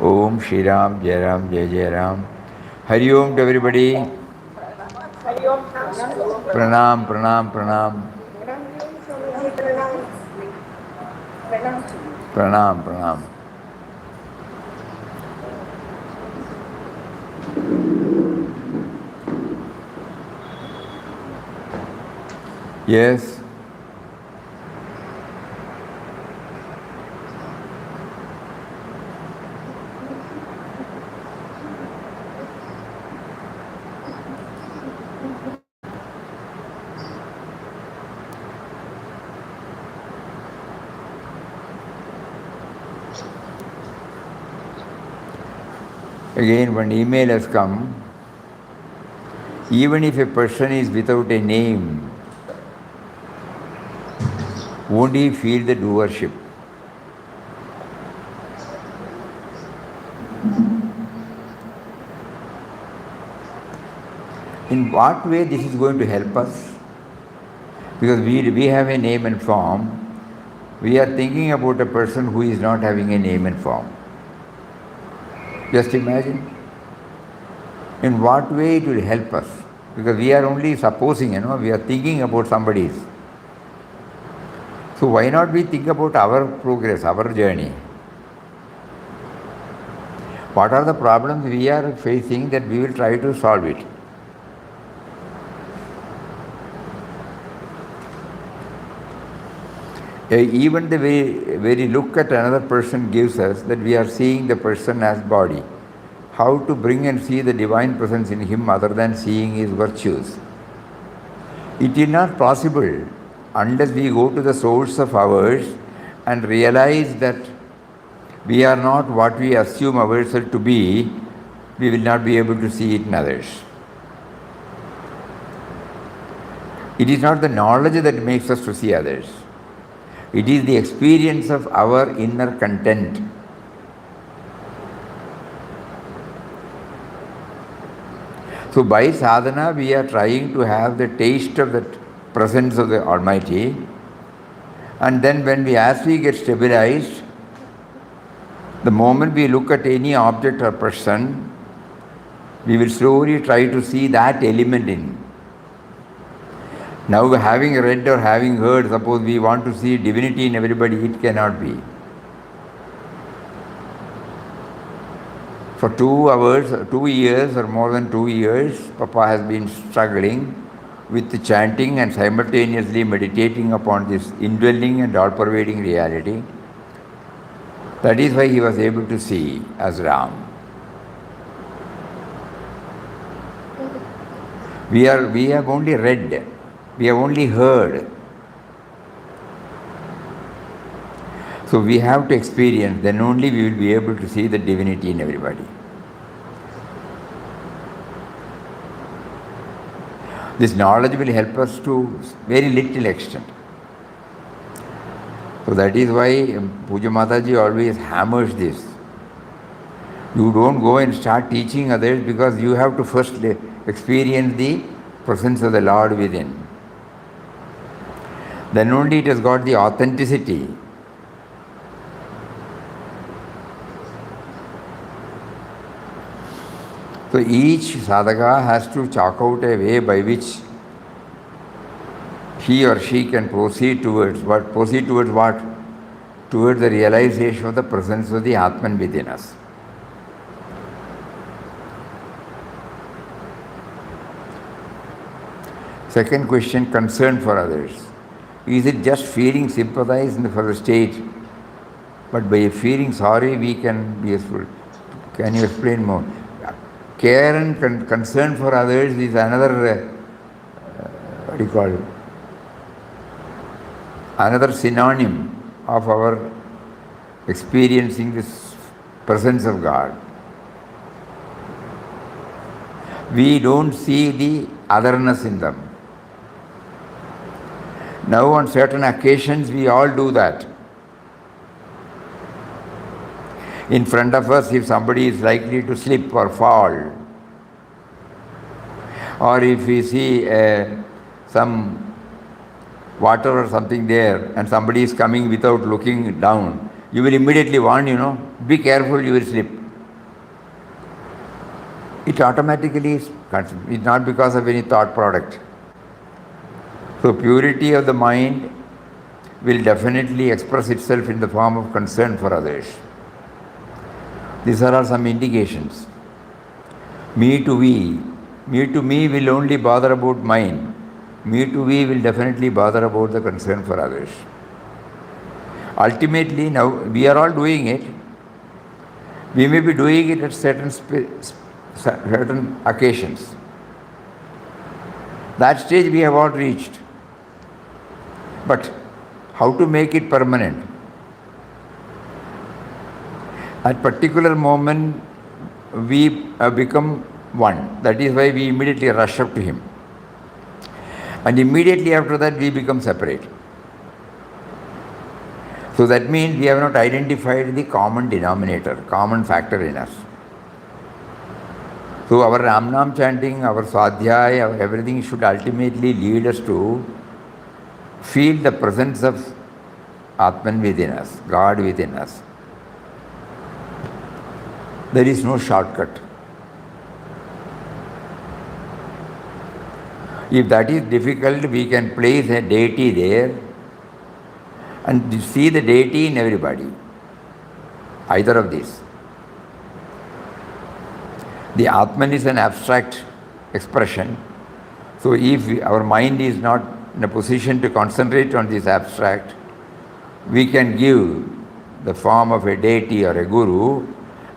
Om Shri Ram, Jai Ram, Jai Jai Ram. Hari Om to everybody. Pranam, pranam, pranam. Pranam, pranam. Yes. Again, one email has come. Even if a person is without a name, won't he feel the doership? In what way this is going to help us? Because we have a name and form. We are thinking about a person who is not having a name and form. Just imagine. In what way it will help us? Because we are only supposing, we are thinking about somebody's. So why not we think about our progress, our journey? What are the problems we are facing that we will try to solve it? Even the very look at another person gives us that we are seeing the person as body. How to bring and see the divine presence in him other than seeing his virtues? It is not possible unless we go to the source of ours and realize that we are not what we assume ourselves to be, we will not be able to see it in others. It is not the knowledge that makes us to see others. It is the experience of our inner content. So by sadhana, we are trying to have the taste of the presence of the Almighty. And then as we get stabilized, the moment we look at any object or person, we will slowly try to see that element in. Now having read or having heard, suppose we want to see divinity in everybody, it cannot be. For 2 hours, 2 years or more than 2 years, Papa has been struggling with chanting and simultaneously meditating upon this indwelling and all-pervading reality. That is why he was able to see as Ram. We have only read. We have only heard. So we have to experience, then only we will be able to see the divinity in everybody. This knowledge will help us to very little extent. So that is why Puja Mataji always hammers this. You don't go and start teaching others because you have to first experience the presence of the Lord within. Then only it has got the authenticity. So each sadhaka has to chalk out a way by which he or she can proceed towards what? Proceed towards what? Towards the realization of the presence of the Atman within us. Second question, concern for others. Is it just feeling sympathize for the state? But by feeling sorry, we can be useful. Can you explain more? Care and concern for others is another, what do you call it? Another synonym of our experiencing this presence of God. We don't see the otherness in them. Now on certain occasions we all do that. In front of us, if somebody is likely to slip or fall, or if we see some water or something there and somebody is coming without looking down, you will immediately warn, be careful, you will slip. it automatically is it's not because of any thought product. So purity of the mind will definitely express itself in the form of concern for others. These are all some indications. Me to we. Me to me will only bother about mine. Me to we will definitely bother about the concern for others. Ultimately, now we are all doing it. We may be doing it at certain occasions. That stage we have all reached. But how to make it permanent? At particular moment, we have become one. That is why we immediately rush up to him. And immediately after that, we become separate. So that means we have not identified the common denominator, common factor in us. So our Ram Nam chanting, our Swadhyaya, our everything should ultimately lead us to feel the presence of Atman within us, God within us. There is no shortcut. If that is difficult, we can place a deity there and see the deity in everybody. Either of these. The Atman is an abstract expression. So if our mind is not in a position to concentrate on this abstract, we can give the form of a deity or a guru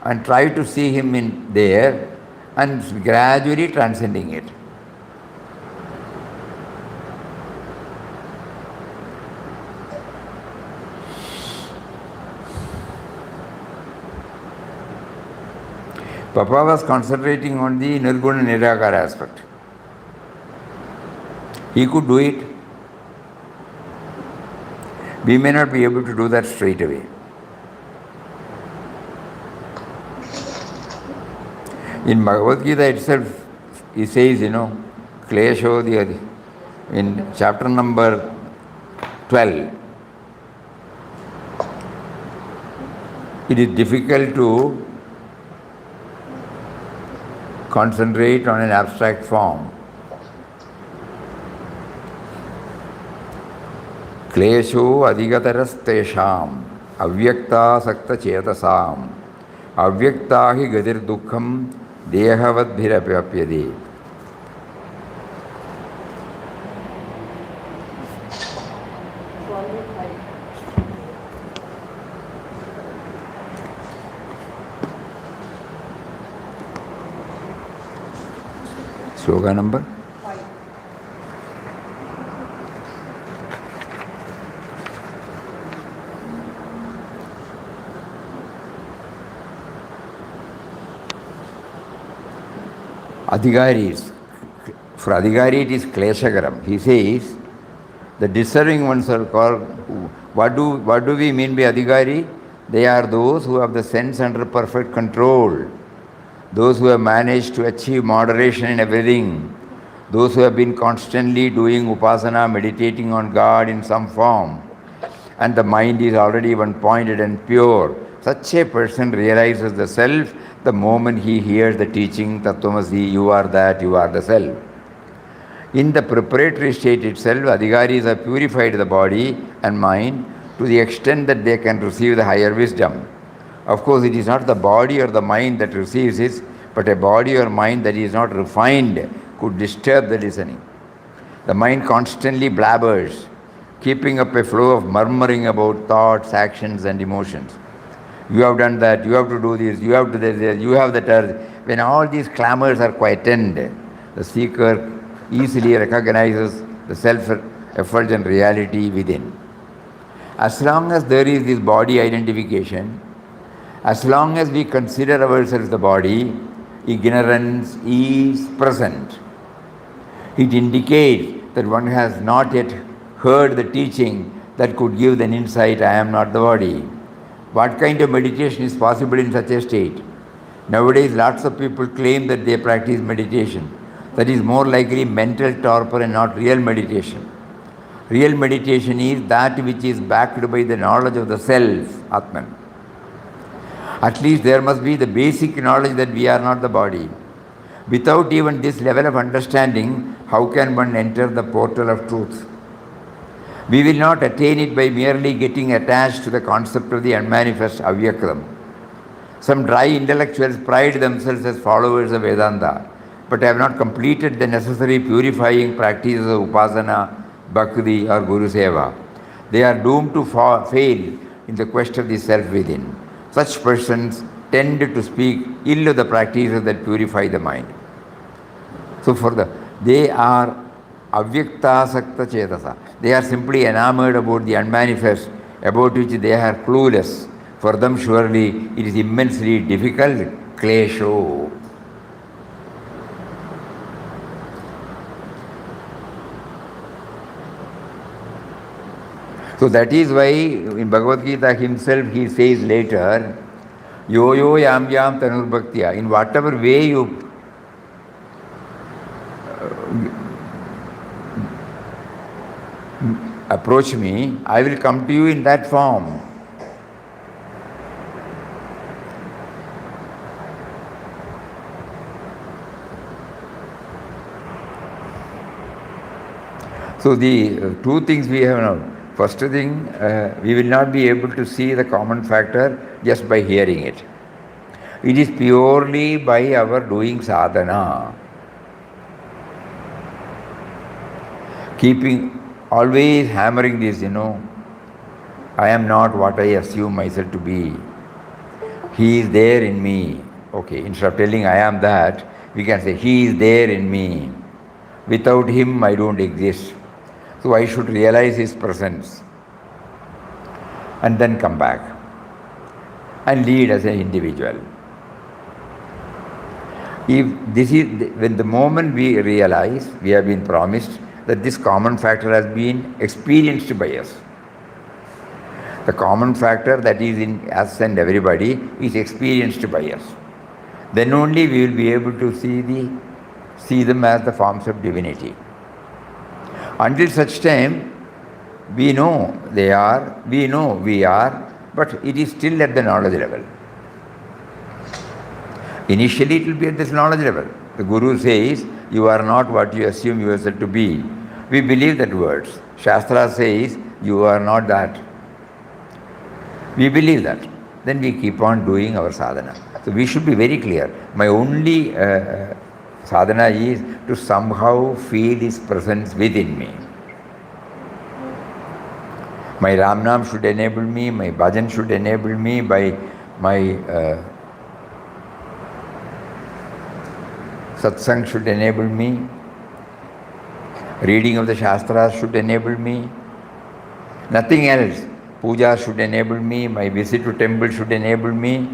and try to see him in there and gradually transcending it. Papa was concentrating on the Nirguna Nirakara aspect. He could do it. We may not be able to do that straight away. In Bhagavad Gita itself, he says, Klesho, in chapter number 12, it is difficult to concentrate on an abstract form. Klesho adhigataras tesham avyakta sakta chetasam avyakta hi gadir dukkham dehavad bhirapyapyade. Sloka number 5. Adhigaris. For Adhigari it is Kleshagaram. He says, the deserving ones are called, what do we mean by Adhigari? They are those who have the sense under perfect control. Those who have managed to achieve moderation in everything, those who have been constantly doing upasana, meditating on God in some form, and the mind is already one-pointed and pure, such a person realizes the self the moment he hears the teaching, Tattvamasi, you are that, you are the self. In the preparatory state itself, Adhigaris have purified the body and mind to the extent that they can receive the higher wisdom. Of course, it is not the body or the mind that receives it, but a body or mind that is not refined could disturb the listening. The mind constantly blabbers, keeping up a flow of murmuring about thoughts, actions, and emotions. You have done that, you have to do this, you have to do this, you have that urge. When all these clamors are quietened, the seeker easily recognizes the self-effulgent reality within. As long as there is this body identification, as long as we consider ourselves the body, ignorance is present. It indicates that one has not yet heard the teaching that could give an insight, I am not the body. What kind of meditation is possible in such a state? Nowadays, lots of people claim that they practice meditation. That is more likely mental torpor and not real meditation. Real meditation is that which is backed by the knowledge of the self, Atman. At least there must be the basic knowledge that we are not the body. Without even this level of understanding, how can one enter the portal of truth? We will not attain it by merely getting attached to the concept of the unmanifest Avyaktam. Some dry intellectuals pride themselves as followers of Vedanta, but have not completed the necessary purifying practices of Upasana, Bhakti or Guru Seva. They are doomed to fail in the quest of the self within. Such persons tend to speak ill of the practices that purify the mind. So they are avyaktasakta chetasa. They are simply enamored about the unmanifest, about which they are clueless. For them, surely, it is immensely difficult. Klesho. So that is why in Bhagavad Gita himself he says later, yo yo yam yam tanur bhaktya. In whatever way you approach me, I will come to you in that form. So the two things we have now. First thing, we will not be able to see the common factor just by hearing it. It is purely by our doing sadhana. Keeping, always hammering this, I am not what I assume myself to be. He is there in me. Okay, instead of telling I am that, we can say He is there in me. Without Him, I don't exist. So I should realize His presence and then come back and lead as an individual. If this is when the moment we realize we have been promised that this common factor has been experienced by us. The common factor that is in us and everybody is experienced by us. Then only we will be able to see them as the forms of divinity. Until such time, we know they are, we know we are, but it is still at the knowledge level. Initially, it will be at this knowledge level. The Guru says, you are not what you assume yourself to be. We believe that words. Shastra says, you are not that. We believe that. Then we keep on doing our sadhana. So we should be very clear. My only sadhana is to somehow feel His presence within me. My Ramnam should enable me, my bhajan should enable me, my satsang should enable me, reading of the Shastras should enable me, nothing else. Puja should enable me, my visit to temple should enable me,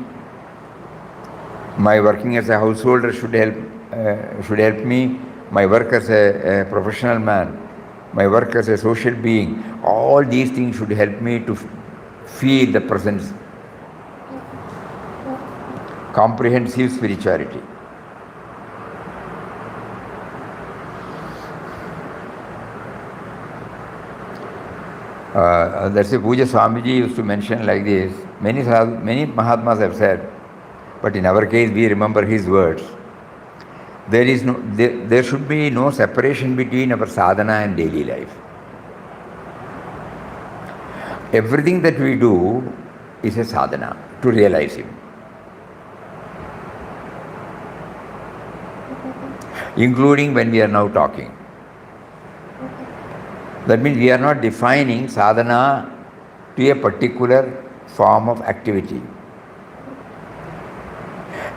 my working as a householder should help me, my work as a professional man, my work as a social being, all these things should help me to feel the presence. Comprehensive spirituality. That's a Puja Swamiji used to mention like this. Many Mahatmas have said, but in our case we remember his words. There should be no separation between our sadhana and daily life. Everything that we do is a sadhana to realize Him. Including when we are now talking. That means we are not defining sadhana to a particular form of activity.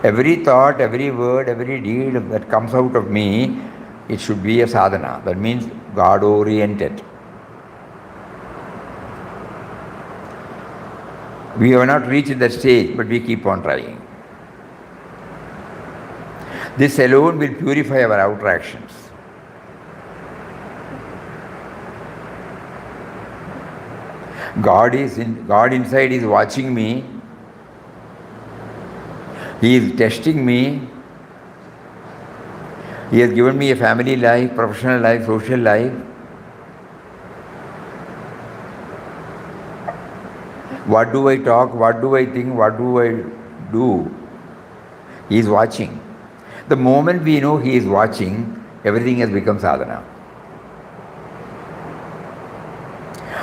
Every thought, every word, every deed that comes out of me, it should be a sadhana. That means God-oriented. We have not reached that stage, but we keep on trying. This alone will purify our outer actions. God inside is watching me. He is testing me. He has given me a family life, professional life, social life. What do I talk? What do I think? What do I do? He is watching. The moment we know he is watching, everything has become sadhana.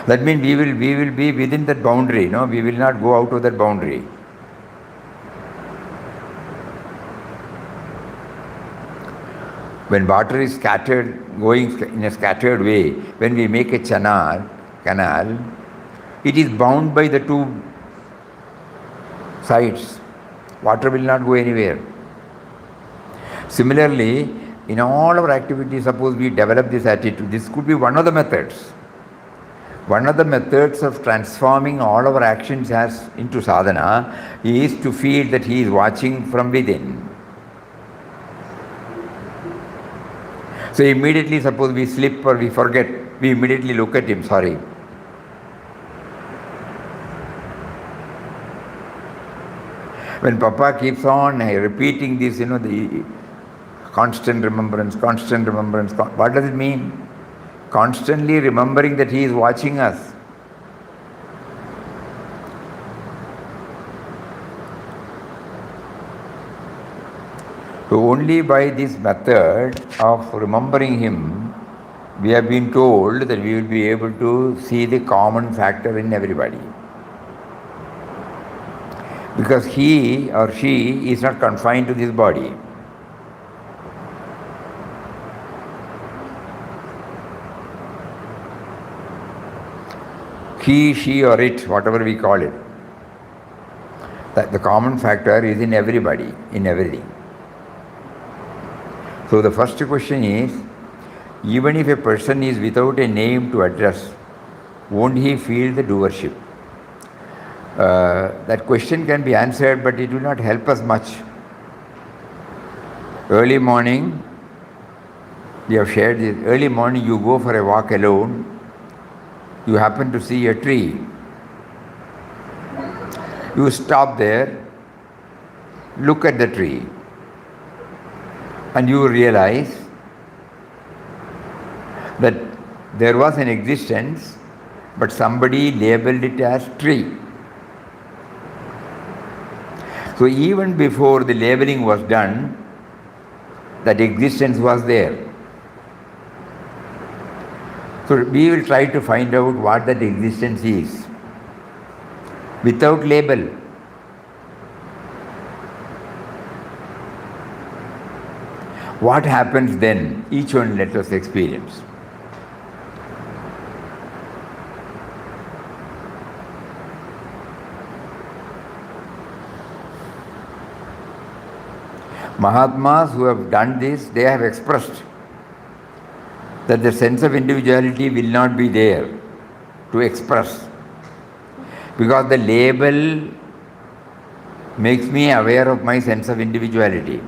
That means we will be within that boundary, no? We will not go out of that boundary. When water is scattered, going in a scattered way, when we make a canal, it is bound by the two sides. Water will not go anywhere. Similarly, in all our activities, suppose we develop this attitude, this could be one of the methods. One of the methods of transforming all our actions as into sadhana is to feel that he is watching from within. So immediately, suppose we slip or we forget, we immediately look at him, sorry. When Papa keeps on repeating this, the constant remembrance, what does it mean? Constantly remembering that he is watching us. So only by this method of remembering him, we have been told that we will be able to see the common factor in everybody. Because he or she is not confined to this body. He, she or it, whatever we call it. That the common factor is in everybody, in everything. So the first question is, even if a person is without a name to address, won't he feel the doership? That question can be answered, but it will not help us much. Early morning, we have shared this. Early morning, you go for a walk alone. You happen to see a tree. You stop there, look at the tree, and you realize that there was an existence, but somebody labeled it as tree. So even before the labeling was done, that existence was there. So we will try to find out what that existence is without label. What happens then? Each one let us experience. Mahatmas who have done this, they have expressed that the sense of individuality will not be there to express. Because the label makes me aware of my sense of individuality.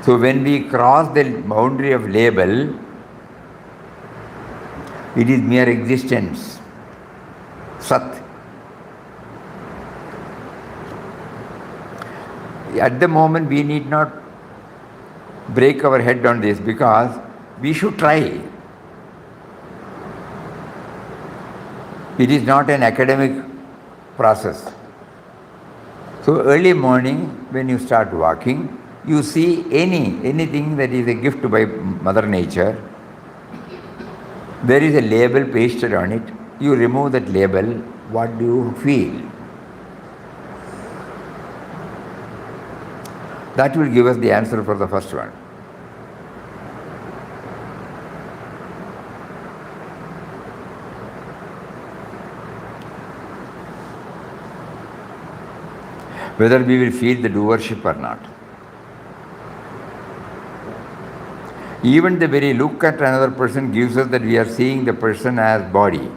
So when we cross the boundary of label, it is mere existence, Sat. At the moment we need not break our head on this because we should try. It is not an academic process. So early morning when you start walking, you see anything that is a gift by Mother Nature, there is a label pasted on it. You remove that label, what do you feel? That will give us the answer for the first one. Whether we will feel the doership or not. Even the very look at another person gives us that we are seeing the person as body.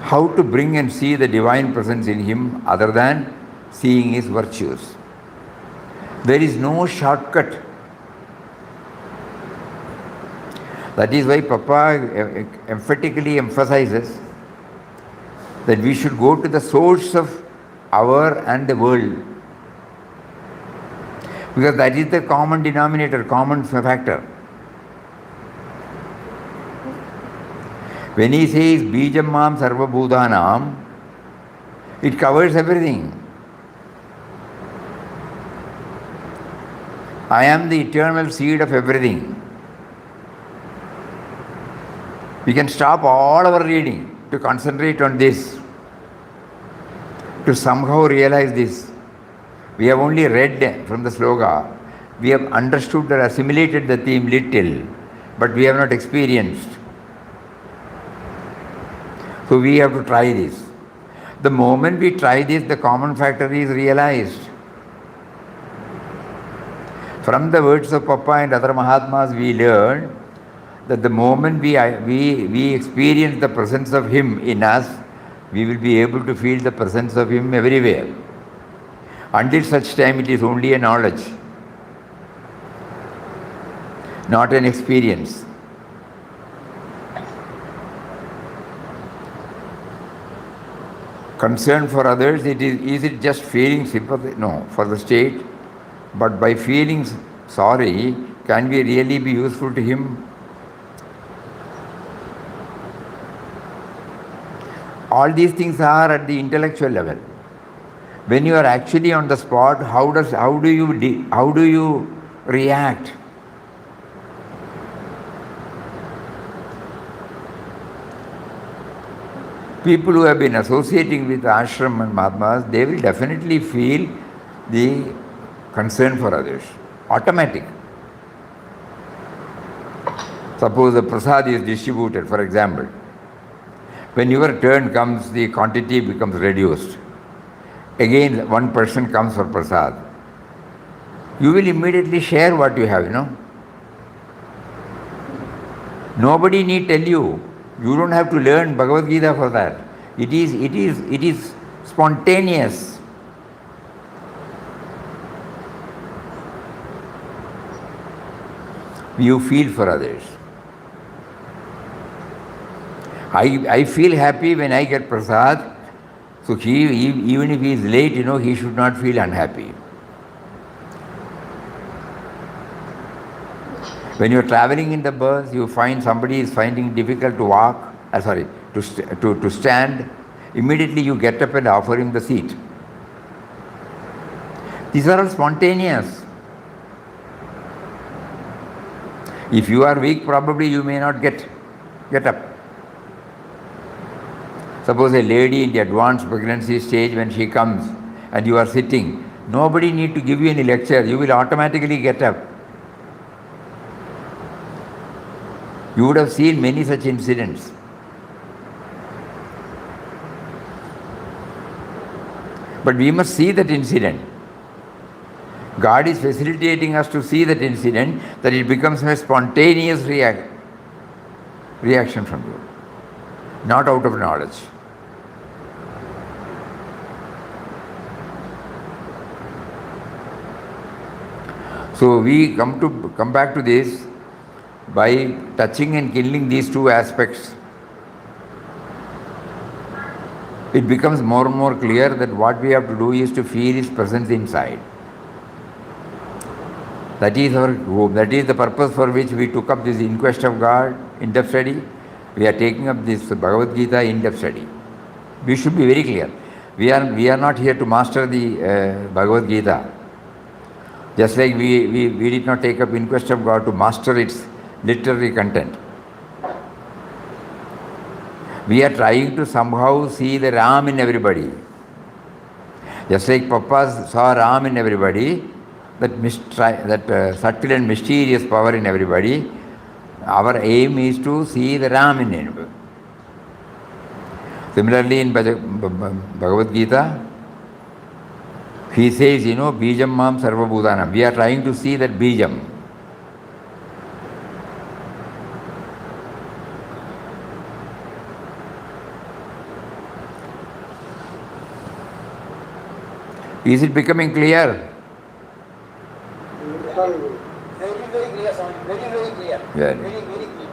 How to bring and see the divine presence in him other than seeing his virtues? There is no shortcut. That is why Papa emphatically emphasizes that we should go to the source of our and the world. Because that is the common denominator, common factor. When he says Bijam Mam Sarva Bhutanam, it covers everything. I am the eternal seed of everything. We can stop all our reading to concentrate on this, to somehow realize this. We have only read from the sloka. We have understood or assimilated the theme little, but we have not experienced. So we have to try this. The moment we try this, the common factor is realized. From the words of Papa and other Mahatmas, we learn that the moment we experience the presence of Him in us, we will be able to feel the presence of Him everywhere. Until such time, it is only a knowledge, not an experience. Concern for others, is it just feeling sympathy? No, for the state. But by feeling sorry, can we really be useful to Him? All these things are at the intellectual level. When you are actually on the spot, how do you react? People who have been associating with ashram and Mahatmas, they will definitely feel the concern for others. Automatic. Suppose the prasad is distributed, for example. When your turn comes, the quantity becomes reduced. Again, one person comes for prasad. You will immediately share what you have, Nobody need tell you. You don't have to learn Bhagavad Gita for that. It is spontaneous. You feel for others. I feel happy when I get prasad. So even if he is late, he should not feel unhappy. When you are traveling in the bus, you find somebody is finding it difficult to walk, to stand. Immediately you get up and offer him the seat. These are all spontaneous. If you are weak, probably you may not get up. Suppose a lady in the advanced pregnancy stage, when she comes and you are sitting, nobody need to give you any lecture. You will automatically get up. You would have seen many such incidents. But we must see that incident. God is facilitating us to see that incident, that it becomes a spontaneous reaction from you, not out of knowledge. So we come back to this by touching and killing these two aspects. It becomes more and more clear that what we have to do is to feel His presence inside. That is our hope. That is the purpose for which we took up this Inquest of God in-depth study. We are taking up this Bhagavad Gita in-depth study. We should be very clear. We are not here to master the Bhagavad Gita. Just like we did not take up Inquest of God to master its literary content. We are trying to somehow see the Ram in everybody. Just like Papa saw Ram in everybody, that subtle and mysterious power in everybody, our aim is to see the Ram in everybody. Similarly, in Bhagavad Gita, he says, Bijam Mam Sarva Bhutanam. We are trying to see that Bijam. Is it becoming clear? Very, very clear, Swami. Very, very clear. Yeah. Very, very clear.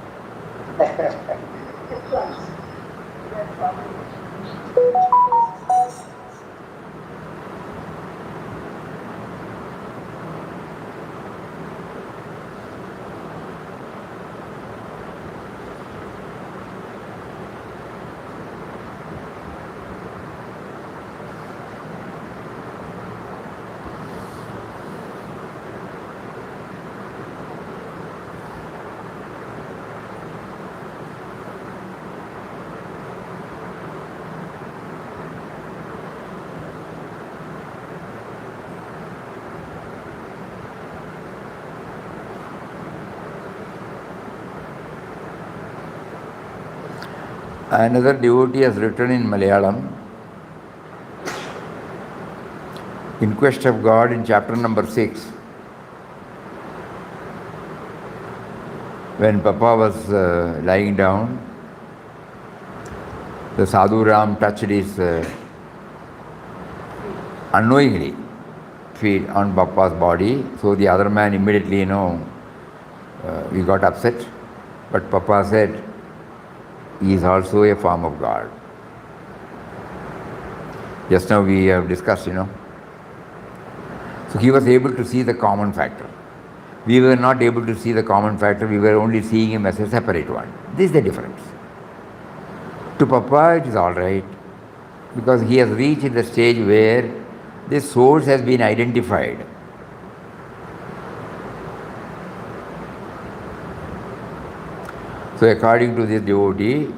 Another devotee has written in Malayalam, In Quest of God, in chapter number 6, when Papa was lying down, the Sadhu Ram touched his unknowingly feet on Papa's body, so the other man immediately, he got upset. But Papa said, he is also a form of God. Just now we have discussed, So he was able to see the common factor. We were not able to see the common factor, we were only seeing him as a separate one. This is the difference. To Papa it is all right, because he has reached the stage where the source has been identified. So according to this devotee,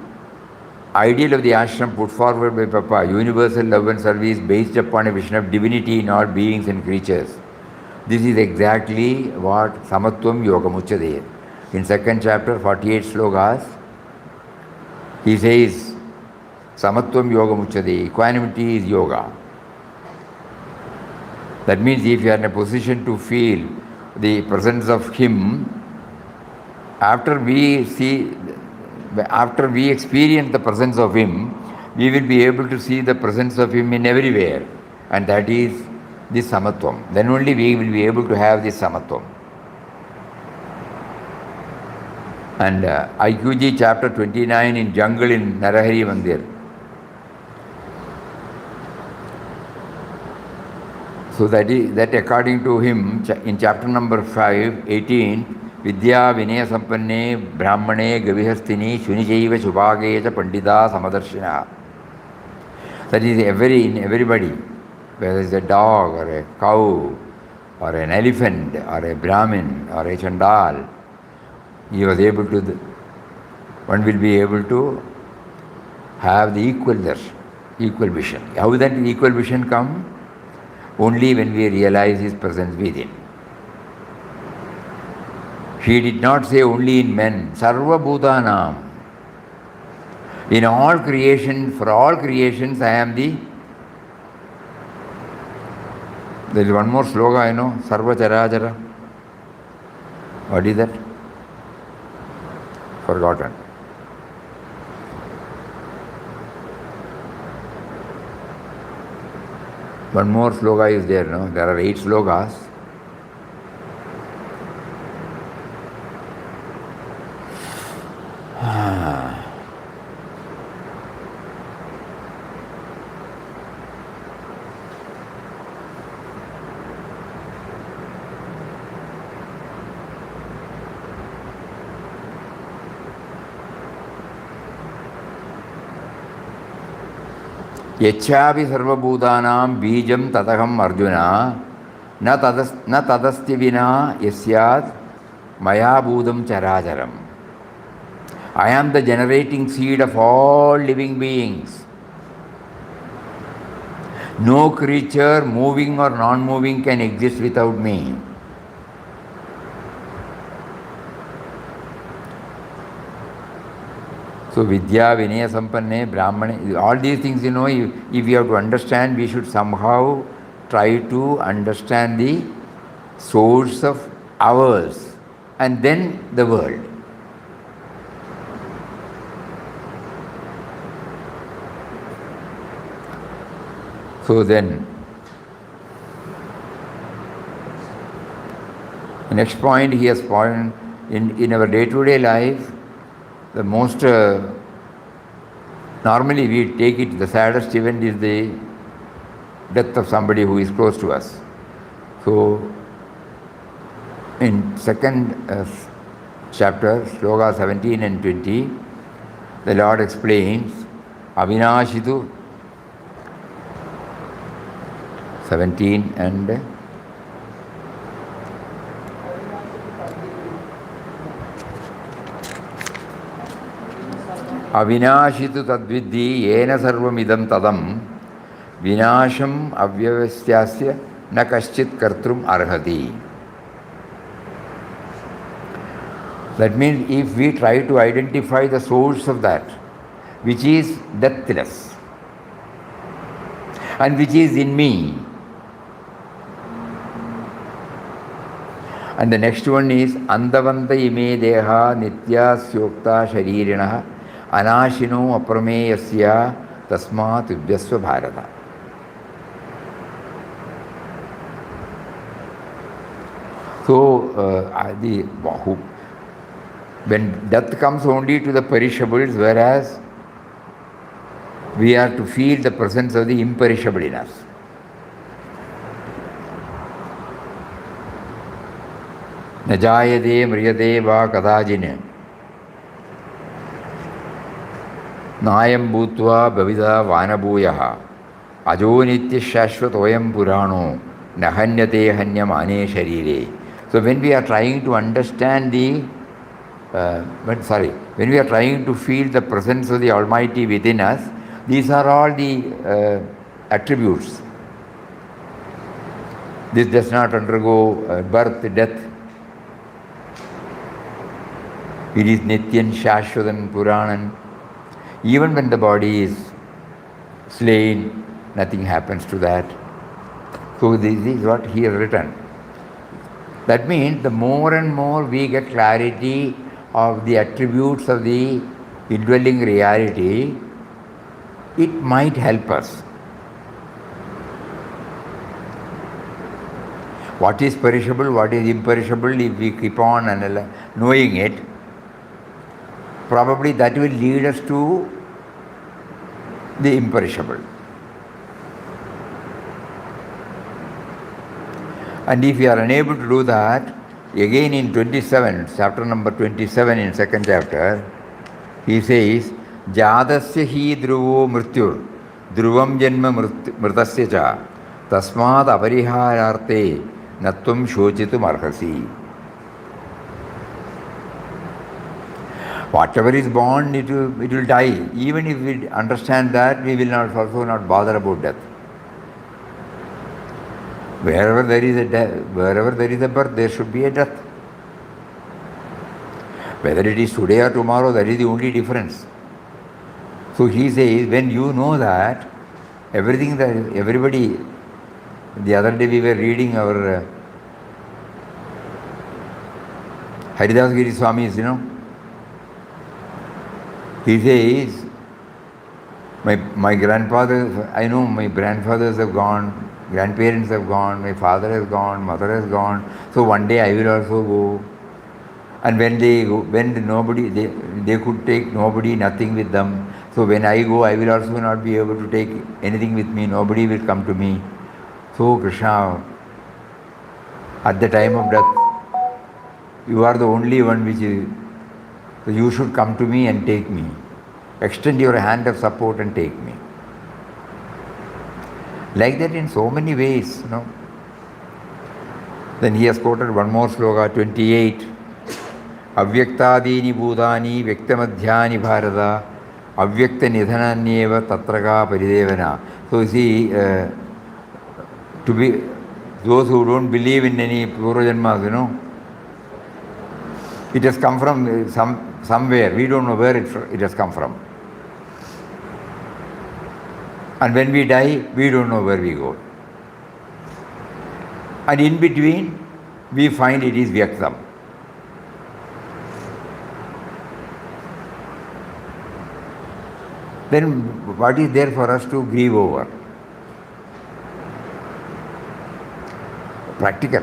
ideal of the ashram put forward by Papa, universal love and service based upon a vision of divinity in all beings and creatures. This is exactly what Samatvam Yoga Muchade. In second chapter, 48 slokas, he says, Samatvam Yoga Muchade, equanimity is yoga. That means if you are in a position to feel the presence of him, after we experience the presence of him, we will be able to see the presence of him in everywhere. And that is this samatvam. Then only we will be able to have this samatvam. And IQG chapter 29 in jungle in Narahari Mandir. So that according to him, in chapter number 5, 18, Vidya Vinaya Sampanne Brahmane Gavihastini Shunichaiva Shubhageja Pandita Samadarshina. That is in everybody, whether it's a dog or a cow or an elephant or a Brahmin or a Chandal, one will be able to have the equal vision. How that equal vision come? Only when we realize his presence within. He did not say only in men, Sarva Bhutanam. In all creation, for all creations, I am the. There is one more sloka, Sarva Charajara. What is that? Forgotten. One more sloka is there, There are 8 slokas. Yachavi sarvabhutanam bijam tataham arjuna na tadasti vina yasyad maya bhudam characharam. I am the generating seed of all living beings. No creature, moving or non-moving, can exist without me. So Vidya, Vinaya Sampanne, Brahmane, all these things, if we have to understand, we should somehow try to understand the source of ours and then the world. So then, the next point he has pointed in our day-to-day life, the most, normally we take it, the saddest event is the death of somebody who is close to us. So, in second chapter, sloka 17 and 20, the Lord explains, Avinashitu, 17 and Avinashitu tadvidhi yena sarvamidam tadam vinasham avyavastyasya na kaschit kartrum arhati. That means if we try to identify the source of that, which is deathless and which is in me. And the next one is Andavanta ime deha nitya syokta sharirinaha anashino aprameyasya tasmat udyasva bharata. So, when death comes only to the perishables, whereas we are to feel the presence of the imperishable in us. Najayade mriyade va kadajine nayam bhutva bhavida vanabhuyaha ajo nitya shashvatoyam purano nahanyate hanyam ane sharire. So when we are trying to understand when we are trying to feel the presence of the Almighty within us, these are all the attributes. This does not undergo birth, death. It is Nityan, Shashwatan, Puranan. Even when the body is slain, nothing happens to that. So this is what he has written. That means the more and more we get clarity of the attributes of the indwelling reality, it might help us. What is perishable, what is imperishable, if we keep on knowing it, probably that will lead us to the imperishable. And if we are unable to do that, again in 27, chapter number 27 in second chapter, he says, Jadasya hi dhruvo mrityur, dhruvam janma mritasya cha, tasmad aparihararte natvam shochitum arhasi. Whatever is born, it will die. Even if we understand that, we will also not bother about death. Wherever there is a birth, there should be a death. Whether it is today or tomorrow, that is the only difference. So he says, when you know that, everybody, the other day we were reading our Haridas Giri Swami's, he says, my grandfather, I know my grandfathers have gone, grandparents have gone, my father has gone, mother has gone, so one day I will also go. And when they go, they could take nobody, nothing with them. So when I go, I will also not be able to take anything with me, nobody will come to me. So Krishna, at the time of death, you are the only one which is, so you should come to me and take me. Extend your hand of support and take me. Like that in so many ways, Then he has quoted one more sloka, 28. Avyaktadini bhutani vyaktamadhyani bharata avyakta nidhananyeva tatraka paridevana. So you see, to be those who don't believe in any purvajanmas, it has come from somewhere. We don't know where it has come from. And when we die, we don't know where we go. And in between, we find it is Vyaktam. Then what is there for us to grieve over? Practical.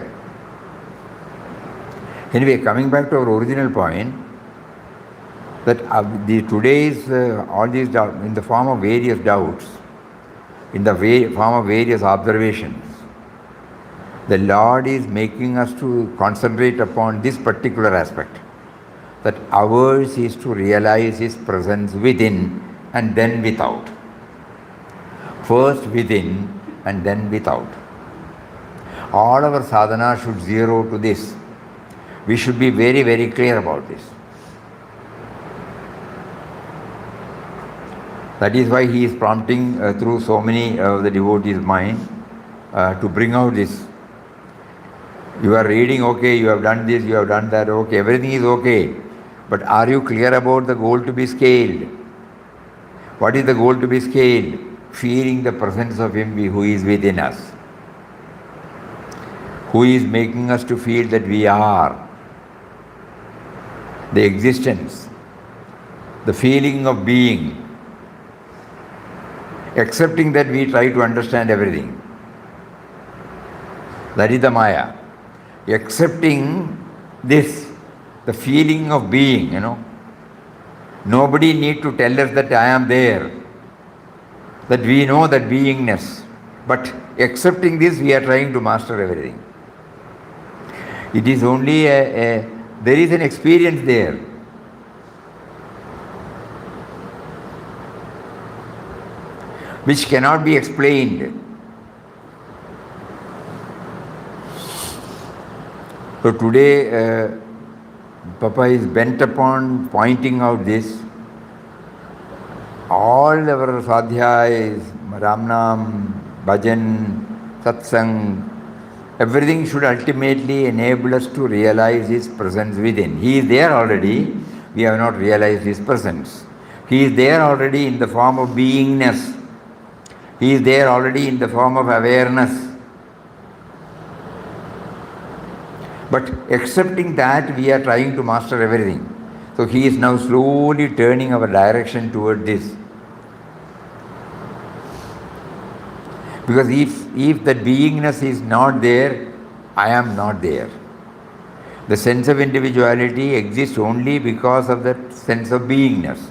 Anyway, coming back to our original point, that today's all these in the form of various doubts, in the form of various observations, the Lord is making us to concentrate upon this particular aspect, that ours is to realize His presence within and then without. First within and then without. All our sadhana should zero to this. We should be very, very clear about this. That is why he is prompting through so many of the devotees' mind to bring out this. You are reading, okay, you have done this, you have done that, okay, everything is okay. But are you clear about the goal to be scaled? What is the goal to be scaled? Feeling the presence of Him who is within us, who is making us to feel that we are, the existence, the feeling of being, accepting that we try to understand everything. That is the Maya. Accepting this, the feeling of being, Nobody need to tell us that I am there, that we know that beingness. But accepting this, we are trying to master everything. It is only there is an experience there. Which cannot be explained. So today, Papa is bent upon pointing out this. All our sadhyas, Ramnam, Bhajan, Satsang, everything should ultimately enable us to realize His presence within. He is there already, we have not realized His presence. He is there already in the form of beingness. He is there already in the form of awareness. But accepting that, we are trying to master everything. So He is now slowly turning our direction toward this. Because if that beingness is not there, I am not there. The sense of individuality exists only because of that sense of beingness.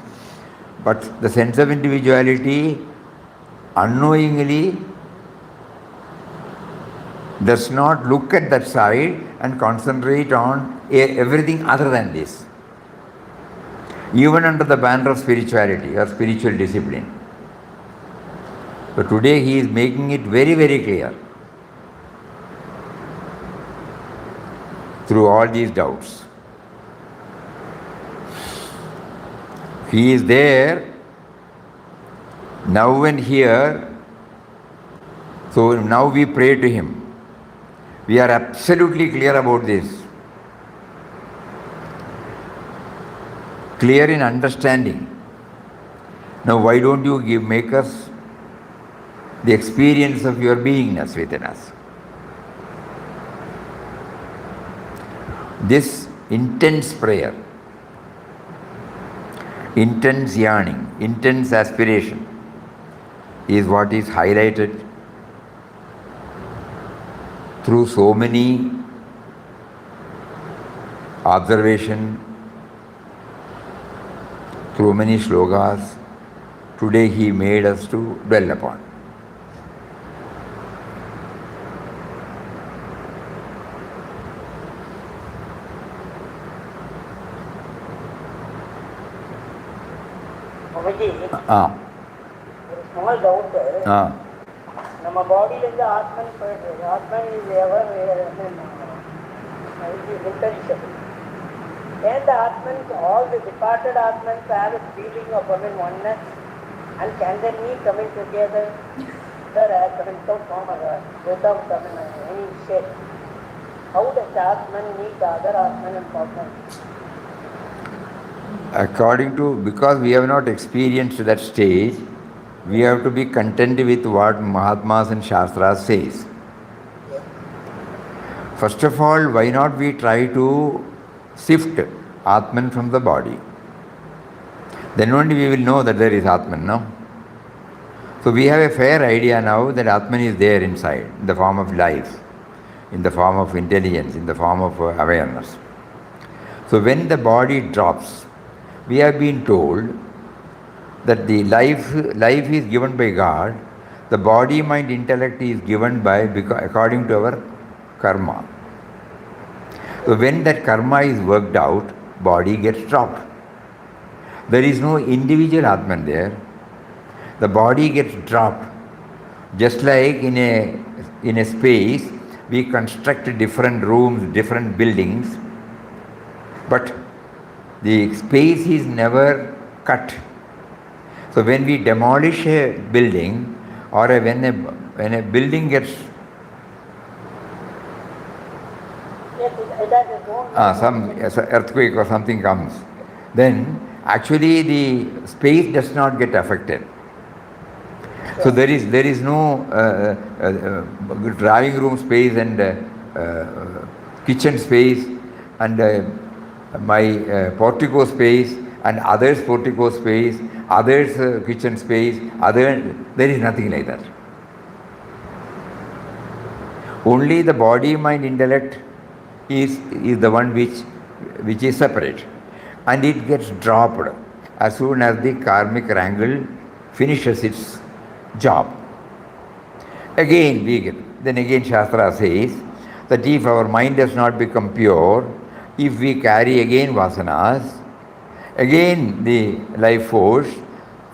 But the sense of individuality unknowingly does not look at that side and concentrate on everything other than this. Even under the banner of spirituality or spiritual discipline. But today he is making it very, very clear through all these doubts. He is there now and here. So now we pray to Him. We are absolutely clear about this. Clear in understanding. Now why don't you make us the experience of your beingness within us? This intense prayer, intense yearning, intense aspiration is what is highlighted through so many observation, through many slokas. Today he made us to dwell upon. ஒரு small doubt. நம்ம பாடியிலேருந்து ஆத்மன் போயிடுறது. ஆத்மன் is ever intelligible. Can the Atman, all the departed Atmans have a feeling of oneness, and can they be coming together? Sir, without form or without any shape. How does the Atman meet the other Atman and partner? According to, because we have not experienced that stage, we have to be content with what Mahatmas and Shastras says. First of all, why not we try to sift Atman from the body? Then only we will know that there is Atman, no? So we have a fair idea now that Atman is there inside, in the form of life, in the form of intelligence, in the form of awareness. So when the body drops, we have been told that the life is given by God, the body, mind, intellect is given by according to our karma. So when that karma is worked out, body gets dropped. There is no individual Atman there. The body gets dropped. Just like in a space, we construct different rooms, different buildings, but the space is never cut. So when we demolish a building, or when a building gets some earthquake or something comes, then actually the space does not get affected. So there is no drawing room space and kitchen space and my portico space and others portico space, others kitchen space, there is nothing like that. Only the body, mind, intellect is the one which is separate, and it gets dropped as soon as the karmic wrangle finishes its job. Again then again Shastra says that if our mind does not become pure, if we carry again vasanas, again the life force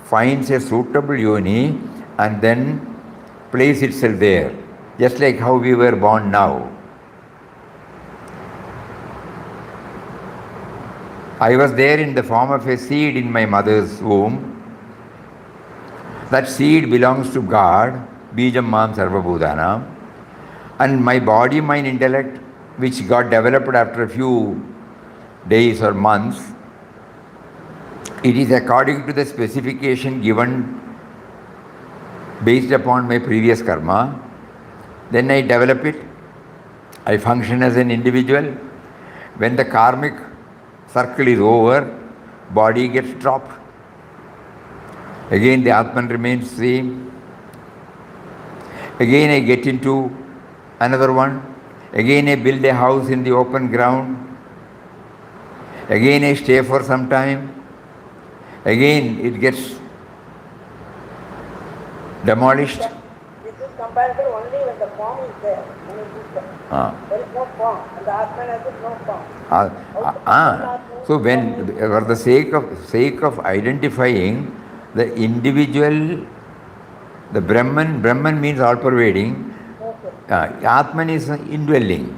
finds a suitable yoni and then places itself there, just like how we were born now. I was there in the form of a seed in my mother's womb. That seed belongs to God, Bijam Mam Sarva Bhutanam, and my body, mind, intellect, which got developed after a few days or months, it is according to the specification given based upon my previous karma. Then I develop it, I function as an individual. When the karmic circle is over, body gets dropped. Again the Atman remains same. Again I get into another one. Again I build a house in the open ground. Again I stay for some time. Again it gets demolished. This is comparable only when the form is there. When it is there. There is no form, and the Atman has no form. So when, for the sake of identifying the individual, the Brahman means all pervading, Atman is indwelling.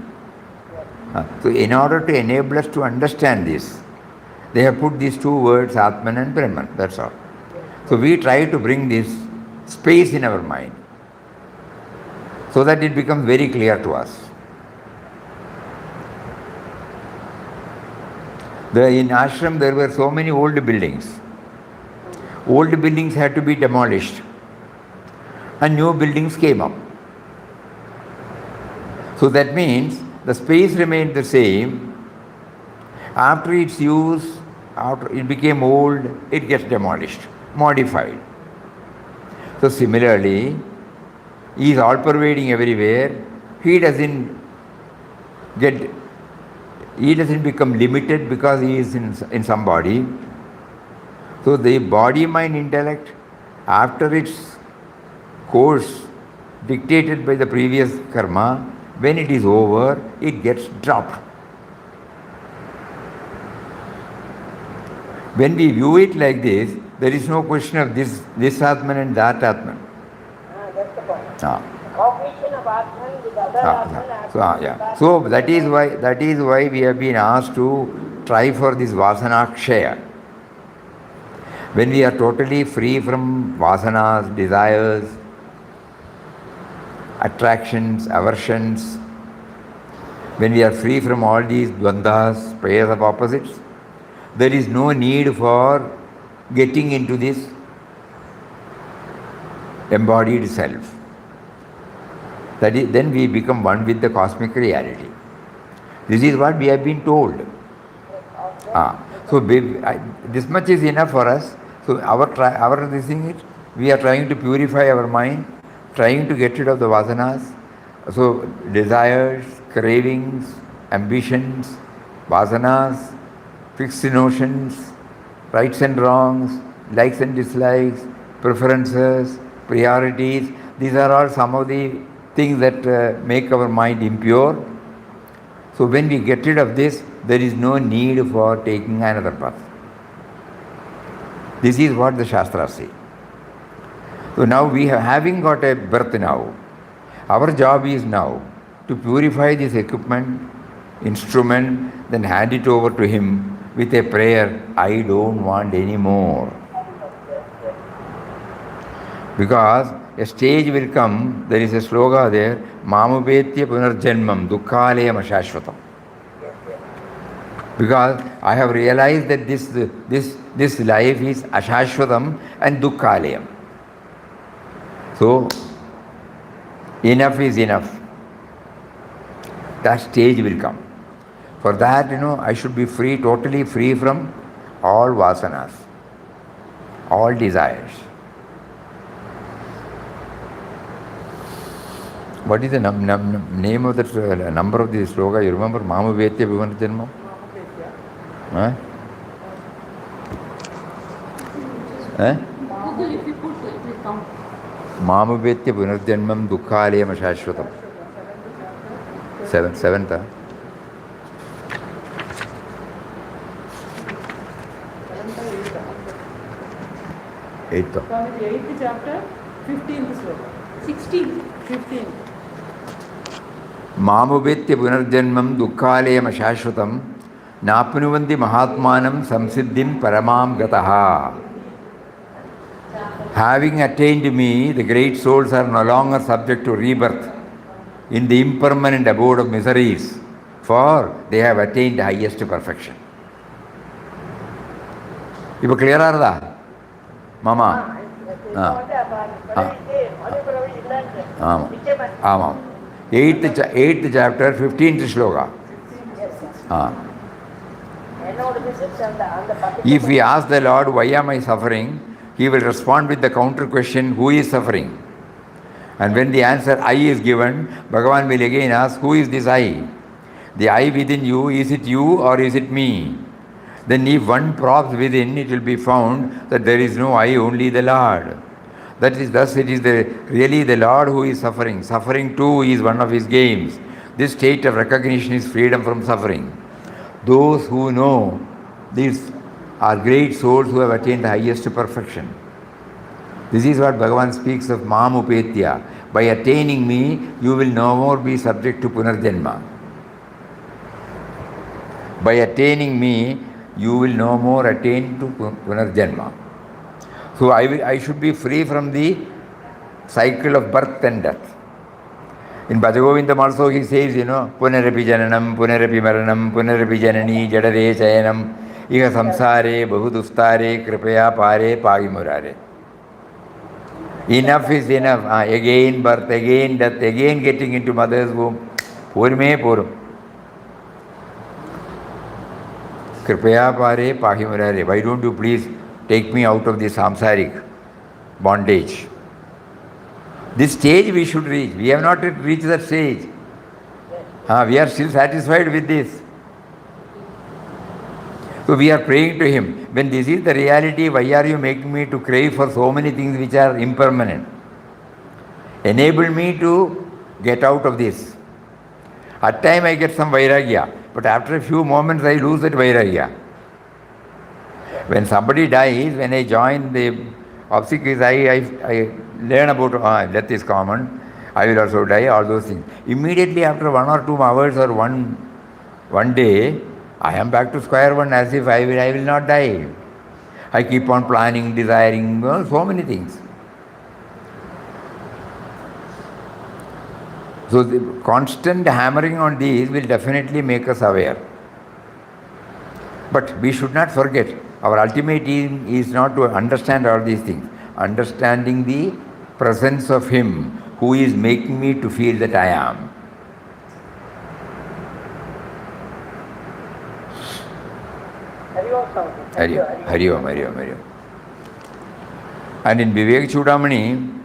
So in order to enable us to understand this, they have put these two words, Atman and Brahman, that's all. So we try to bring this space in our mind so that it becomes very clear to us. In ashram there were so many old buildings. Old buildings had to be demolished and new buildings came up. So that means the space remained the same. After its use, after it became old, it gets demolished, modified. So similarly, he is all pervading everywhere. He doesn't become limited because he is in some body. So the body, mind, intellect, after its course dictated by the previous karma, when it is over, it gets dropped. When we view it like this, there is no question of this Atman and that Atman. That's the point. Cognition of Atman with other Atman. So that is why we have been asked to try for this vasana kshaya. When we are totally free from vasanas, desires, attractions, aversions, when we are free from all these dvandhas, pairs of opposites, there is no need for getting into this embodied self. That is, then we become one with the cosmic reality. This is what we have been told. So this much is enough for us. So our this thing is, we are trying to purify our mind, trying to get rid of the vasanas. So desires, cravings, ambitions, vasanas, fixed notions, rights and wrongs, likes and dislikes, preferences, priorities. These are all some of the things that make our mind impure. So when we get rid of this, there is no need for taking another path. This is what the Shastras say. So now having got a birth now, our job is now to purify this equipment, instrument, then hand it over to him with a prayer, I don't want any more. Because a stage will come, there is a sloga there, Mamupetya Punarjanmam Dukkhalayam Ashashvatam. Because I have realized that this life is ashashvatam and dukkhalayam. So, enough is enough. That stage will come. For that, I should be free, totally free from all vasanas, all desires. What is the name of the number of this sloka? You remember? Mamu Vetya Vivanatjanmam? Huh? Huh? Google, if you put, it will come. Mamu Vetya Vivanatjanmam Dukkhalayam Ashashvatam. Seventh. Eighth. Swami, the 8th chapter, 15th sloka. 16. 15th. Mamuvetya punarjanmam dukkhalayam ashashvatam napnuvanti mahatmanam samsiddhim paramam gataha. Having attained me, the great souls are no longer subject to rebirth in the impermanent abode of miseries, for they have attained the highest perfection. Ipo clear arada? Mama? Amam. 8th chapter, 15th sloka. If we ask the Lord, why am I suffering? He will respond with the counter question, who is suffering? And when the answer I is given, Bhagavan will again ask, who is this I? The I within you, is it you or is it me? Then if one probes within, it will be found that there is no I, only the Lord. Thus it is really the Lord who is suffering. Suffering too is one of his games. This state of recognition is freedom from suffering. Those who know these are great souls who have attained the highest perfection. This is what Bhagavan speaks of Mamupetya. By attaining me, you will no more be subject to Punarjanma. By attaining me, you will no more attain to Punarjanma. So I should be free from the cycle of birth and death. In Bhajagovindam also he says, Punarapi Jananam, Punarapi Maranam, Punarapi Janani, Jadare Chayanam, Iha Samsare, Bahudustare, Kripaya Pare, Pagimurare. Enough is enough. Again birth, again death, again getting into mother's womb. Purme Purum. Kripaya Pare, Pagimurare. Why don't you please take me out of this samsaric bondage? This stage we should reach. We have not yet reached that stage. We are still satisfied with this. So we are praying to him. When this is the reality, why are you making me to crave for so many things which are impermanent? Enable me to get out of this. At time I get some vairagya, but after a few moments I lose that vairagya. When somebody dies, when I join the obsequies, I learn about death is common, I will also die, all those things. Immediately after 1 or 2 hours or one day, I am back to square one as if I will not die. I keep on planning, desiring, so many things. So the constant hammering on these will definitely make us aware. But we should not forget, our ultimate aim is not to understand all these things. Understanding the presence of him who is making me to feel that I am. Hari Om. And in Vivek Chudamani,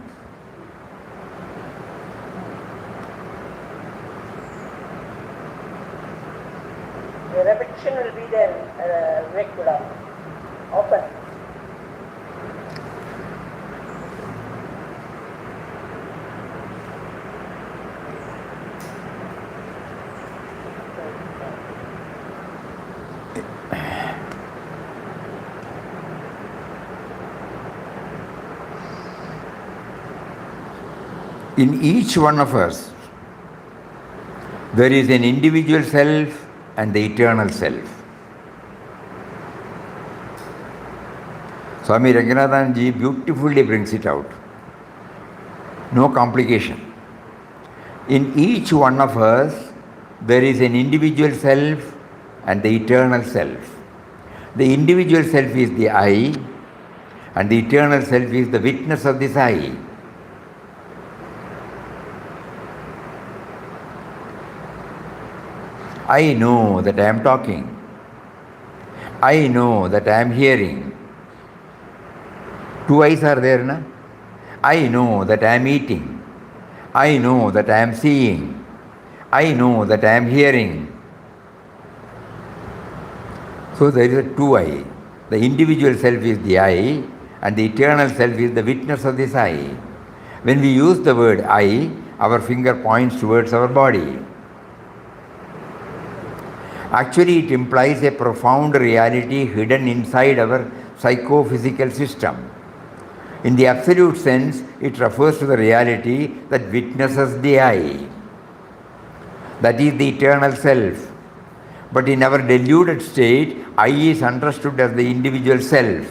the repetition will be there, Vivek Chudamani, often. in each one of us, there is an individual self and the eternal self. Swami Ranganathan Ji beautifully brings it out. No complication. In each one of us, there is an individual self and the eternal self. The individual self is the I, and the eternal self is the witness of this I. I know that I am talking. I know that I am hearing. Two eyes are there, na? I know that I am eating. I know that I am seeing. I know that I am hearing. So there is a two I. The individual self is the I, and the eternal self is the witness of this I. When we use the word I, our finger points towards our body. Actually, it implies a profound reality hidden inside our psychophysical system. In the absolute sense, it refers to the reality that witnesses the I. That is the eternal self. But in our deluded state, I is understood as the individual self.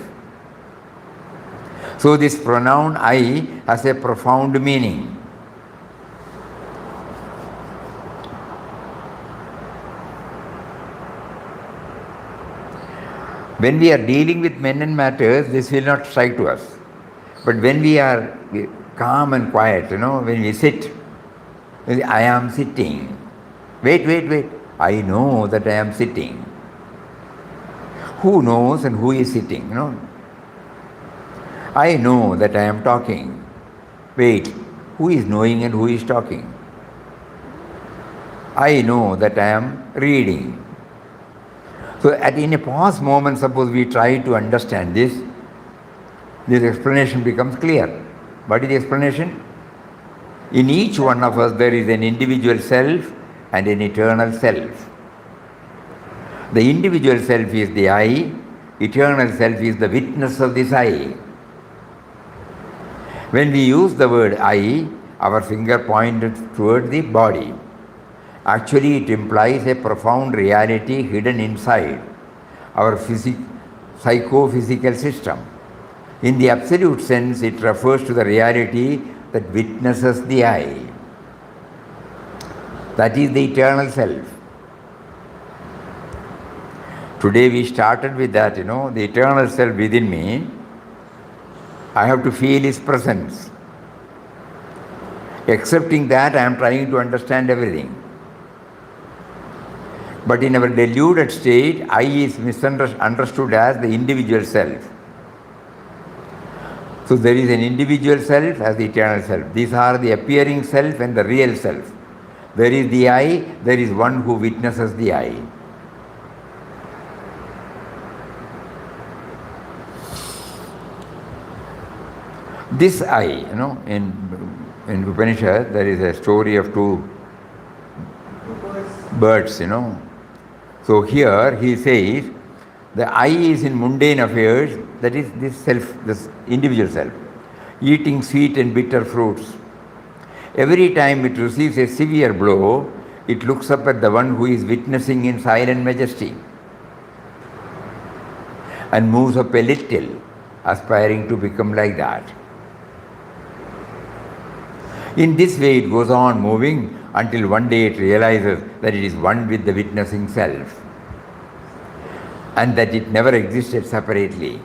So this pronoun I has a profound meaning. When we are dealing with men and matters, this will not strike to us. But when we are calm and quiet, when we sit, I am sitting. Wait. I know that I am sitting. Who knows and who is sitting? I know that I am talking. Wait, who is knowing and who is talking? I know that I am reading. So in a pause moment, suppose we try to understand this explanation becomes clear. What is the explanation? In each one of us there is an individual self and an eternal self. The individual self is the I, eternal self is the witness of this I. When we use the word I, our finger pointed toward the body. Actually, it implies a profound reality hidden inside our psychophysical system. In the absolute sense, it refers to the reality that witnesses the I. That is the eternal self. Today we started with that, the eternal self within me. I have to feel his presence. Accepting that, I am trying to understand everything. But in our deluded state, I is misunderstood as the individual self. So there is an individual self as the eternal self. These are the appearing self and the real self. There is the I, there is one who witnesses the I. This I, in Upanishad, there is a story of two birds, So here he says, the I is in mundane affairs, that is this self, this individual self, eating sweet and bitter fruits. Every time it receives a severe blow, it looks up at the one who is witnessing in silent majesty and moves up a little, aspiring to become like that. In this way it goes on moving until one day it realizes that it is one with the witnessing self and that it never existed separately.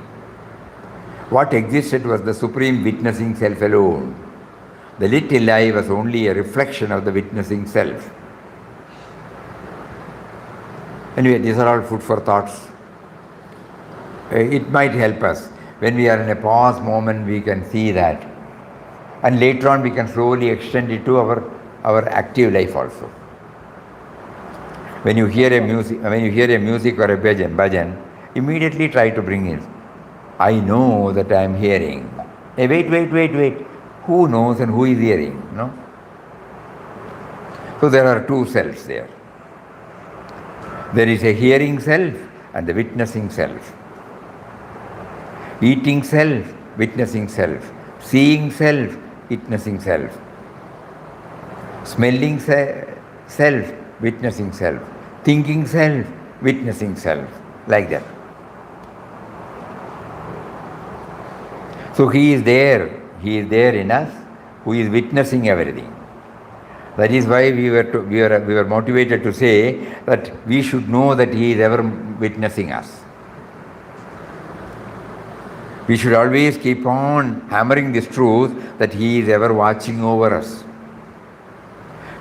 What existed was the supreme witnessing self alone. The little I was only a reflection of the witnessing self. Anyway, these are all food for thoughts. It might help us. When we are in a pause moment, we can see that. And later on, we can slowly extend it to our active life also. When you hear a music or a bhajan, immediately try to bring it. I know that I am hearing. Hey, wait. Who knows and who is hearing? No? So there are two selves there. There is a hearing self and the witnessing self. Eating self, witnessing self. Seeing self, witnessing self. Smelling self, witnessing self. Thinking self, witnessing self. Like that. So he is there in us who is witnessing everything. That is why we were motivated to say that we should know that He is ever witnessing us. We should always keep on hammering this truth that He is ever watching over us.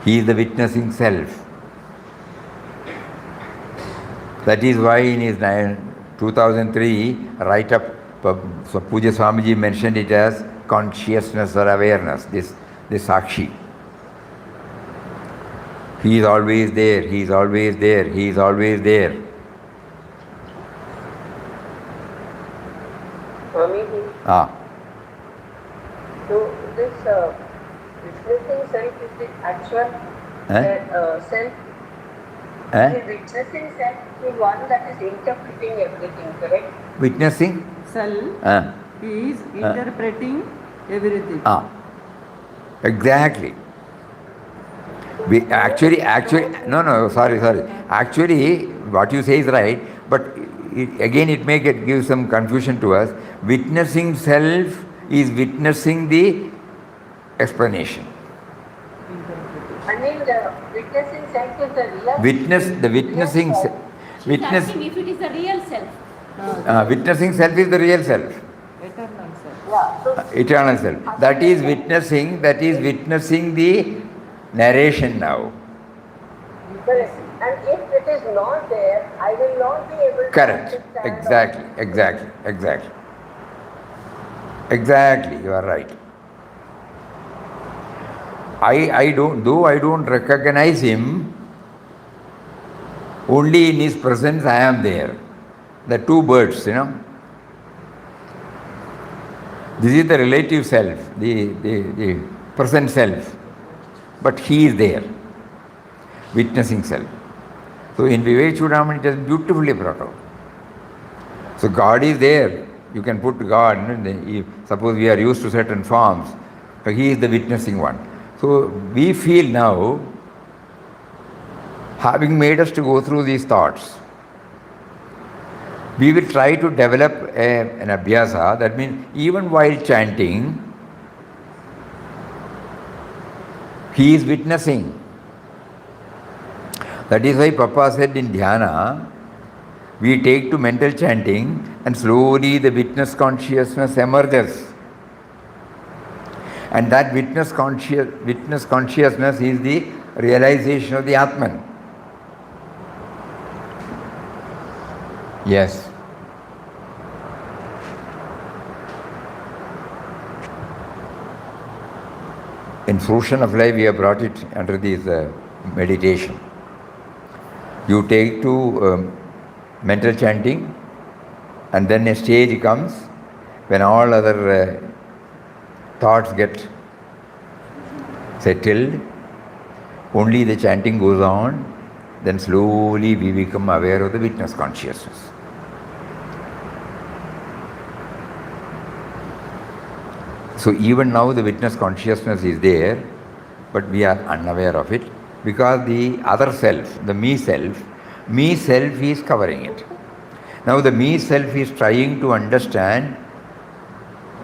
He is the witnessing self. That is why in his 2003 write-up, so Puja Swamiji mentioned it as consciousness or awareness, this Sakshi. He is always there, He is always there, He is always there. Swamiji, so this witnessing self is the actual self. The witnessing self is one that is interpreting everything, correct? Witnessing? Self is interpreting everything. Exactly. We actually, no, sorry. Actually, what you say is right, but it may give some confusion to us. Witnessing self is witnessing the explanation. I mean, the witnessing self is the real Witnessing self. She's asking if it is the real self. Witnessing self is the real self. Eternal self. Yeah, so Eternal self. That is witnessing the narration now. correct. And if it is not there, I will not be able to Correct. understand. Exactly. You are right. I don't recognize Him, only in His presence I am there. The two birds, This is the relative self, the present self. But He is there, witnessing self. So in Vivek Chudamani it is beautifully brought out. So God is there. You can put God, suppose we are used to certain forms, but He is the witnessing one. So we feel now, having made us to go through these thoughts, we will try to develop an abhyasa, that means even while chanting, He is witnessing. That is why Papa said in dhyana, we take to mental chanting and slowly the witness consciousness emerges. And that witness consciousness is the realization of the Atman. Yes. In Fruition of Life, we have brought it under this meditation. You take to mental chanting, and then a stage comes when all other thoughts get settled, only the chanting goes on, then slowly we become aware of the witness consciousness. So even now the witness consciousness is there, but we are unaware of it because the other self, the me self is covering it. Now the me self is trying to understand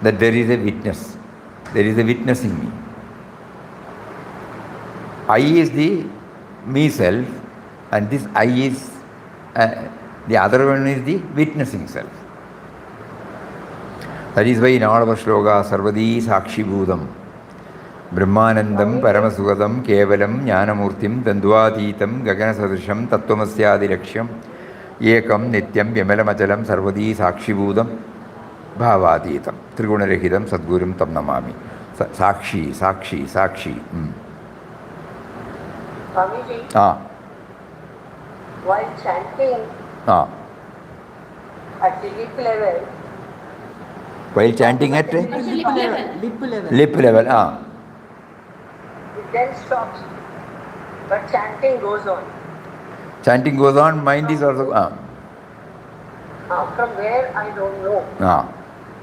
that there is a witness. There is a witnessing me. I is the me self, and this I is, the other one is the witnessing self. That is why in all our shloka, Sarvadi Sakshi Bhudam, Brahmanandam Paramasugadam Kevalam Jnanamurtim Dandvatitam Gaganasadrisham Tattvamasya Laksham Ekam Nityam Vyamalachalam Sarvadi Sakshi Bhudam Bhavatitam Trigunarahidam Sadgurum Tam Namami. Sakshi. Swamiji, while chanting at the lip level, while chanting at Lip level. it then stops, but chanting goes on. Chanting goes on, mind is also From where I don't know,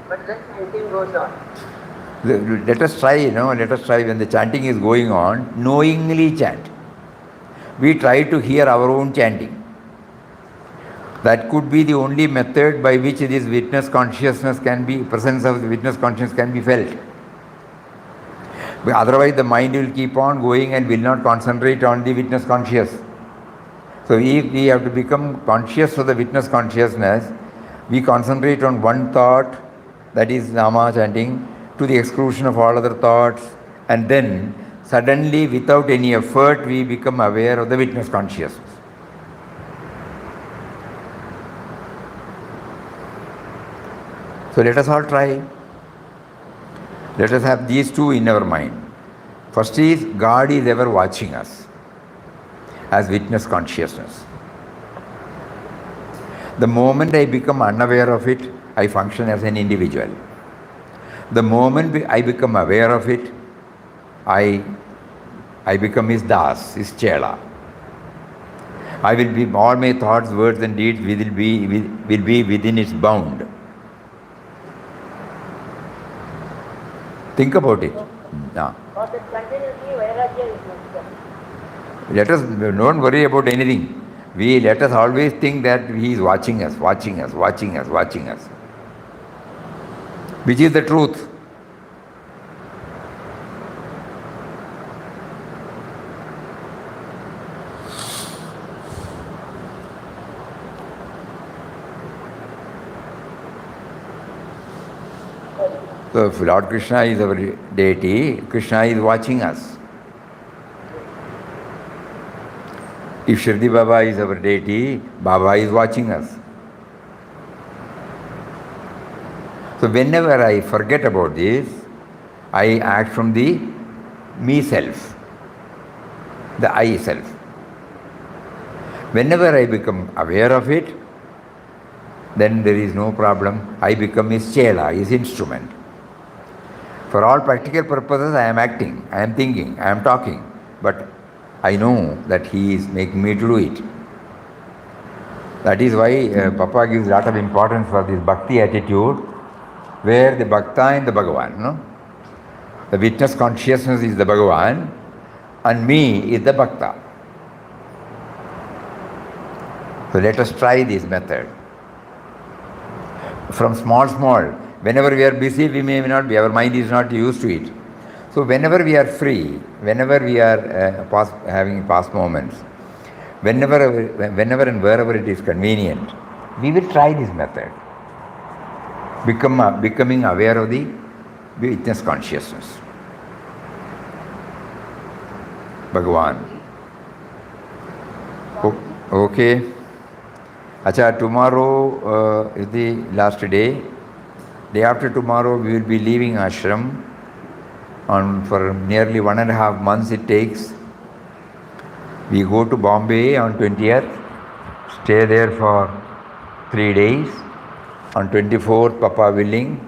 but then chanting goes on. Let us try, when the chanting is going on, knowingly chant. We try to hear our own chanting. That could be the only method by which this witness consciousness presence of the witness consciousness can be felt. Otherwise, the mind will keep on going and will not concentrate on the witness conscious. So if we have to become conscious of the witness consciousness, we concentrate on one thought, that is Nama chanting, to the exclusion of all other thoughts, and then suddenly, without any effort, we become aware of the witness consciousness. So let us all try. Let us have these two in our mind. First is, God is ever watching us as witness consciousness. The moment I become unaware of it, I function as an individual. The moment I become aware of it, I become his das, his chela. I will be, all my thoughts, words and deeds will be within its bound. Think about it. No. For that continuously, Vairagya is necessary. Let us don't worry about anything. Let us always think that he is watching us, watching us, watching us, watching us. Which is the truth. So if Lord Krishna is our deity, Krishna is watching us. If Shirdi Baba is our deity, Baba is watching us. So whenever I forget about this, I act from the me self, the I self. Whenever I become aware of it, then there is no problem. I become his chela, his instrument. For all practical purposes, I am acting, I am thinking, I am talking, but I know that he is making me to do it. That is why Papa gives a lot of importance for this bhakti attitude, where the bhakta and the Bhagavan, no? The witness consciousness is the Bhagavan, and me is the bhakta. So let us try this method. From small, whenever we are busy, we may not be, our mind is not used to it. So whenever we are free, whenever we are having past moments, whenever and wherever it is convenient, we will try this method. Becoming aware of the witness consciousness. Bhagavan. Okay. Acha, tomorrow is the last day. Day after tomorrow we will be leaving ashram. For nearly 1.5 months it takes. We go to Bombay on 20th, stay there for 3 days. On 24th, Papa willing,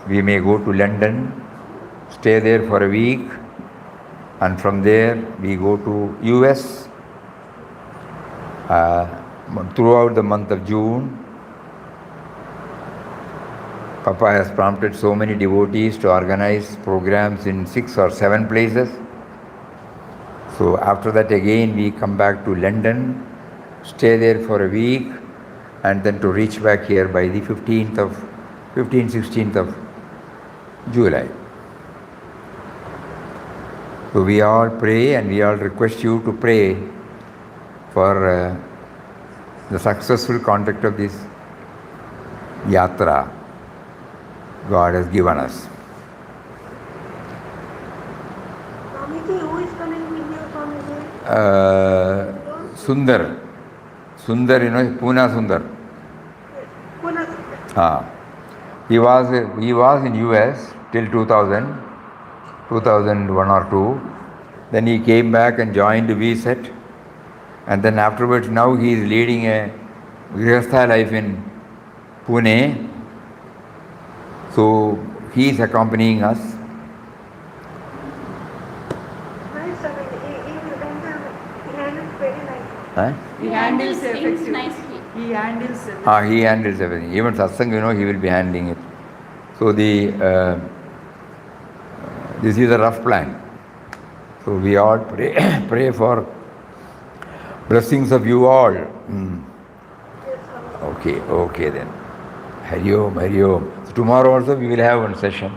we may go to London, stay there for a week, and from there we go to US throughout the month of June. Papa has prompted so many devotees to organize programs in 6 or 7 places. So after that again we come back to London, stay there for a week, and then to reach back here by the 16th of July. So we all pray and we all request you to pray for the successful conduct of this yatra God has given us. Swamiji, who is coming with you, Swamiji? Sundar, you know, Pune Sundar. Pune. He was in US till 2001 or 2. Then he came back and joined VSET. And then afterwards, now he is leading a Grihastha life in Pune. So he is accompanying us. Nice, Swamiji. He will handle very nice. He handles things nicely. He handles everything. He handles everything. Even satsang, you know, he will be handling it. So this is a rough plan. So we all pray for blessings of you all. Okay then. Hari Om. So tomorrow also we will have one session.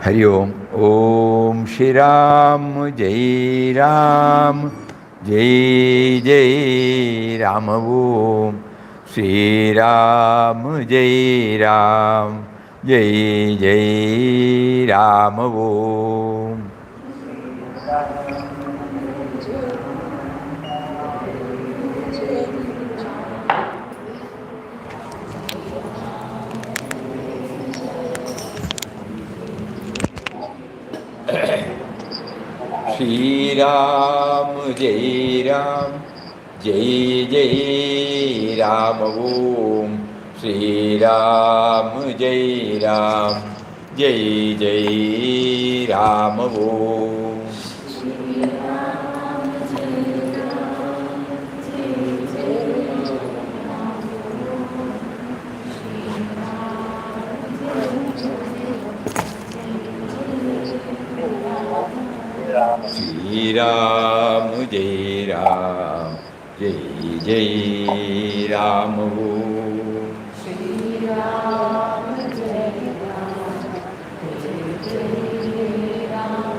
Hari Om. Om Shri Ram Jai Ram Jai Jai Ram Om Shri Ram Jai Ram Jai Jai Ram Om. Shri Ram Jai Ram Jai Jai Ram Om Shri Ram Jai Ram Jai Jai Ram Om. Shri Ram Jai Ram Jai Jai Ram Om. Shri Ram Jai Ram Jai Jai Ram Om.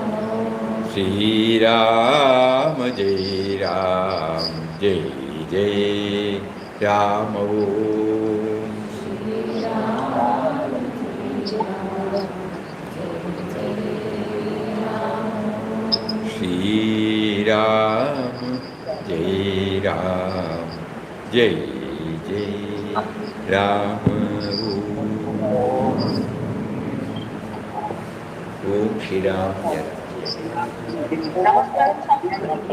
Shri Ram Jai Ram Jai Jai Ram Om. Shri Ram Shri Ram Jai Ram Jai Jai Ram Om Shri Ram Jai Ram.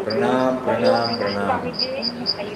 Pranam, pranam, pranam.